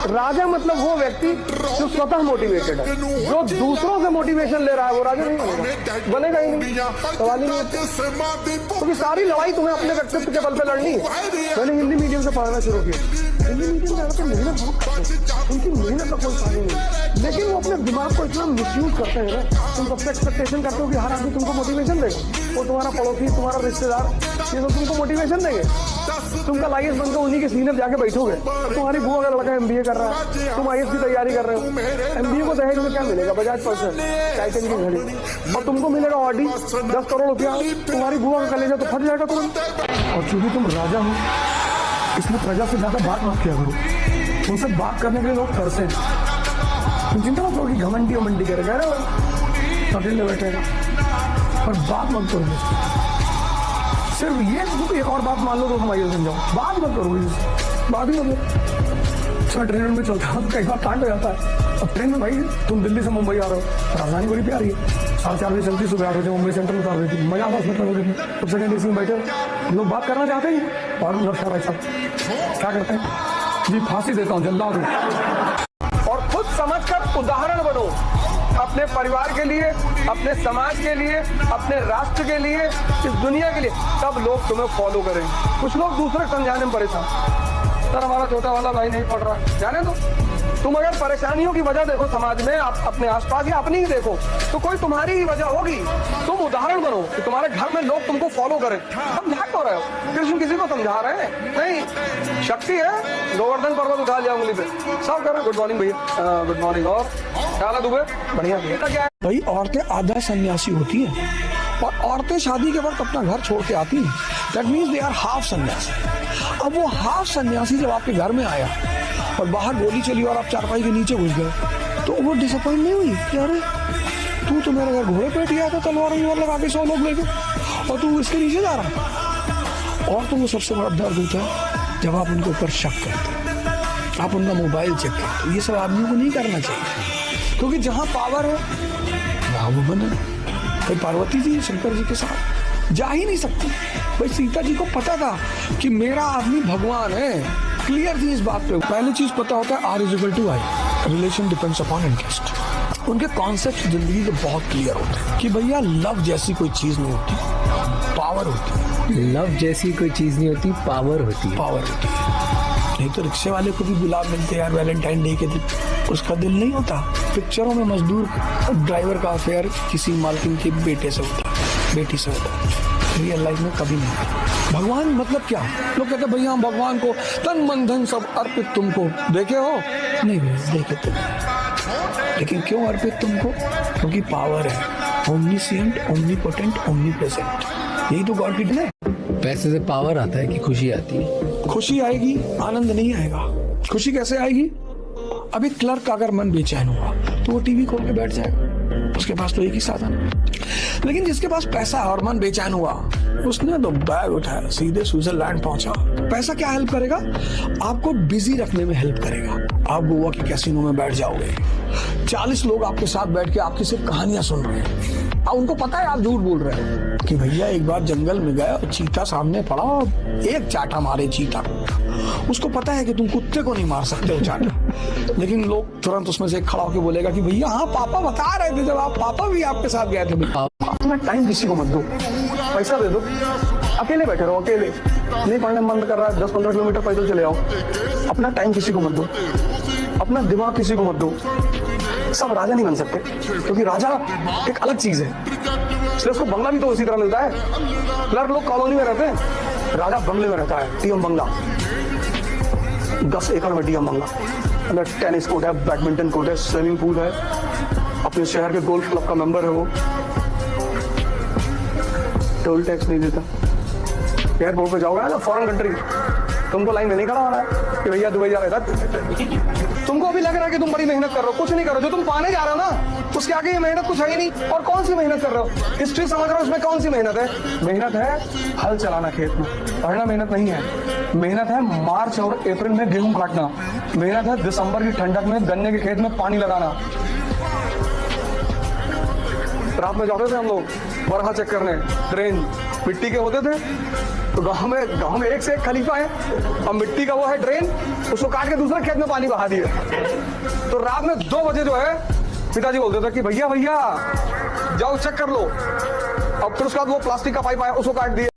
राजा मतलब वो व्यक्ति जो स्वतः मोटिवेटेड है, जो दूसरों से मोटिवेशन ले रहा है, वो राजा नहीं बनेगा, बनेगा ही नहीं, सवाल ही नहीं है। क्योंकि सारी लड़ाई तुम्हें अपने व्यक्तित्व के बल पे लड़नी है। मैंने हिंदी मीडियम से पढ़ना शुरू किया, हिंदी मीडियम में आकर मेहनत बहुत करते हैं, उनकी मेहनत का कोई फायदा नहीं, लेकिन वो अपने दिमाग को इतना मिसयूज करते हैं ना। तुम सबसे एक्सपेक्टेशन करते हो कि हर आदमी तुमको मोटिवेशन देगा, वो तुम्हारा पड़ोसी, तुम्हारा रिश्तेदार, ये लोग तुमको मोटिवेशन देंगे। तुम कल आईएएस बनकर उन्हीं के सीने जाके बैठोगे, तुम्हारी बुआ का लड़का एमबीए कर रहा है, तुम आईएएस की तैयारी कर रहे हो, एमबीए को दहेज में क्या मिलेगा? बजाज पल्सर, टाइटन की घड़ी, और तुमको मिलेगा ऑडी 10 करोड़ रुपया। तुम्हारी बुआ का कलेजा तो फट जाएगा तुरंत। और चूंकि तुम राजा हो, इसमें प्रजा से ज्यादा बात मत किया करो। उनसे बात करने के लिए लोग तरसे, तुम चिंता मत करो कि घमंडी उमंडी करेगा, अकेले बैठेगा, पर बात मत करो। सिर्फ ये एक और बात मान लो तो तुम आइए समझाओ, बात मत करो, बात ही मतलब ट्रेन में चलता है, कई बार कांड हो जाता है। अब ट्रेन में भाई तुम दिल्ली से मुंबई आ रहे हो, राजधानी बड़ी प्यारी है, 4:30 बजे चलती, सुबह 8 बजे मुंबई सेंट्रल उतार देती, मजा आता है। सब सेकेंड एसी में बैठे लोग बात करना चाहते हैं और भाई साहब क्या करते हैं जी, फांसी देता हूँ, जल्दा हूँ। और खुद समझकर उदाहरण बनो अपने परिवार के लिए, अपने समाज के लिए, अपने राष्ट्र के लिए, इस दुनिया के लिए, तब लोग तुम्हें फॉलो करेंगे। कुछ लोग दूसरे समझाने में परेशान, सर हमारा छोटा वाला भाई नहीं पढ़ रहा, जाने दो। तुम अगर परेशानियों की वजह देखो समाज में, आप अपने आसपास या अपनी ही देखो, तो कोई तुम्हारी ही वजह होगी। तुम उदाहरण बनो कि तुम्हारे घर में लोग तुमको फॉलो करें। समझा क्यों रहे हो? कृष्ण किसी को समझा रहे हैं? नहीं, शक्ति है, गोवर्धन पर्वत उठा लिया उंगली पे, सब कर रहे। गुड मॉर्निंग भैया, गुड मॉर्निंग। और क्या हाल है दुबे? बढ़िया भैया। क्या है भाई, औरतें आधा सन्यासी होती हैं, और औरतें शादी के वक्त अपना घर छोड़ के आती हैं, that means they are half sannyasi. अब वो हाफ सन्यासी जब आपके घर में आया और बाहर गोली चली और आप चारपाई के नीचे घुस गए, तो वो डिसअपॉइंट नहीं हुई कि अरे तू तो मेरे घर घोड़े पे आया था, तलवार लगा के 100 लोग लेके, और तू इसके नीचे जा रहा। और तो वो सबसे बड़ा दर्द होता है जब आप उनके ऊपर शक करते हैं, आप उनका मोबाइल चेक करते हैं। ये सब आदमी को नहीं करना चाहिए, क्योंकि जहाँ पावर है वहाँ वो बने। भाई पार्वती जी शंकर जी के साथ जा ही नहीं सकती। भाई सीता जी को पता था कि मेरा आदमी भगवान है, क्लियर थी इस बात पे। पहली चीज पता होता है R = I, relation depends upon interest. उनके कॉन्सेप्ट जिंदगी के बहुत क्लियर होते हैं कि भैया लव जैसी कोई चीज नहीं होती, पावर होती है। लव जैसी कोई चीज नहीं होती, पावर होती है। पावर होती है। नहीं तो रिक्शे वाले को भी गुलाब मिलते हैं यार वैलेंटाइन डे के दिन, उसका दिल नहीं होता। पिक्चरों में मजदूर ड्राइवर का अफेयर किसी मालकिन के बेटे से होता है, बेटी से होता है, रियल लाइफ में कभी नहीं। भगवान मतलब क्या? लोग कहते हैं भैया हम भगवान को तन मन धन सब अर्पित तुमको, देखे हो? नहीं भैया देखे तुम, लेकिन क्यों अर्पित तुमको? क्योंकि पावर है, ओमनीसिएंट, ओमनीपोटेंट, ओमनीप्रेजेंट, यही तो गॉड की है। पैसे से पावर आता है कि खुशी आती है? खुशी आएगी, आनंद नहीं आएगा। खुशी कैसे आएगी? अभी क्लर्क का अगर मन बेचैन हुआ तो वो टीवी खोल के बैठ जाएगा, उसके पास तो एक ही साधन है। लेकिन जिसके पास पैसा और मन बेचैन हुआ, उसने तो बैग उठाया, सीधे स्विट्जरलैंड पहुंचा। पैसा क्या हेल्प करेगा? आपको बिजी रखने में हेल्प करेगा। आप गोवा के कैसीनो में बैठ जाओगे, 40 लोग आपके साथ बैठ के आपकी सिर्फ कहानियां सुन रहे हैं, और उनको पता है आप झूठ बोल रहे हो कि भैया एक बार जंगल में गया, चीता सामने पड़ा, एक चाटा मारे चीता को। उसको पता है कि तुम कुत्ते को नहीं मार सकते हो चाटा, लेकिन लोग तुरंत उसमें से खड़ा होकर बोलेगा कि भैया हाँ पापा बता रहे थे, जब आप पापा भी आपके साथ गए थे। अपना टाइम किसी को मत दो, पैसा दे दो, अकेले बैठे रहो, अकेले नहीं पढ़ने मन कर रहा है 10-15 किलोमीटर पैदल चले आओ। अपना टाइम किसी को मत दो, अपना दिमाग किसी को मत दो। सब राजा नहीं बन सकते, क्योंकि राजा एक अलग चीज है, इसलिए उसको बंगला भी तो उसी तरह मिलता है। क्लर्क लोग कॉलोनी में रहते हैं, राजा बंगले में रहता है, डीएम बंगला, 10 एकड़ में डीएम बंगला, अंदर टेनिस कोर्ट है, बैडमिंटन कोर्ट है, स्विमिंग पूल है, अपने शहर के गोल्फ क्लब का मेंबर है वो, टोल टैक्स नहीं देता। एयरपोर्ट पे जाओगे ना फॉरेन कंट्री, तुमको लाइन में नहीं खड़ा होना है कि भैया दुबई जा रहे था। तुमको अभी लग रहा है कि तुम बड़ी मेहनत कर रहे हो, कुछ नहीं कर रहे हो। जो तुम पाने जा रहे हो ना, उसके आगे ये मेहनत कुछ है ही नहीं। और कौन सी मेहनत कर रहे हो? हिस्ट्री समझ रहे हो, उसमें कौन सी मेहनत है? मेहनत है हल चलाना खेत में, पढ़ना मेहनत नहीं है। मेहनत है मार्च और अप्रैल में गेहूं काटना, मेहनत है दिसंबर की ठंडक में गन्ने के खेत में पानी लगाना। रात में जाते थे हम लोग बरहा चेक करने ड्रेन मिट्टी के होते थे, तो गांव में एक से एक खलीफा है, अब मिट्टी का वो है ड्रेन, उसको काट के दूसरे खेत में पानी बहा दिए। तो रात में 2 बजे जो है पिताजी बोलते थे कि भैया भैया जाओ चेक कर लो। अब फिर उसके बाद वो प्लास्टिक का पाइप आया, उसको काट दिया।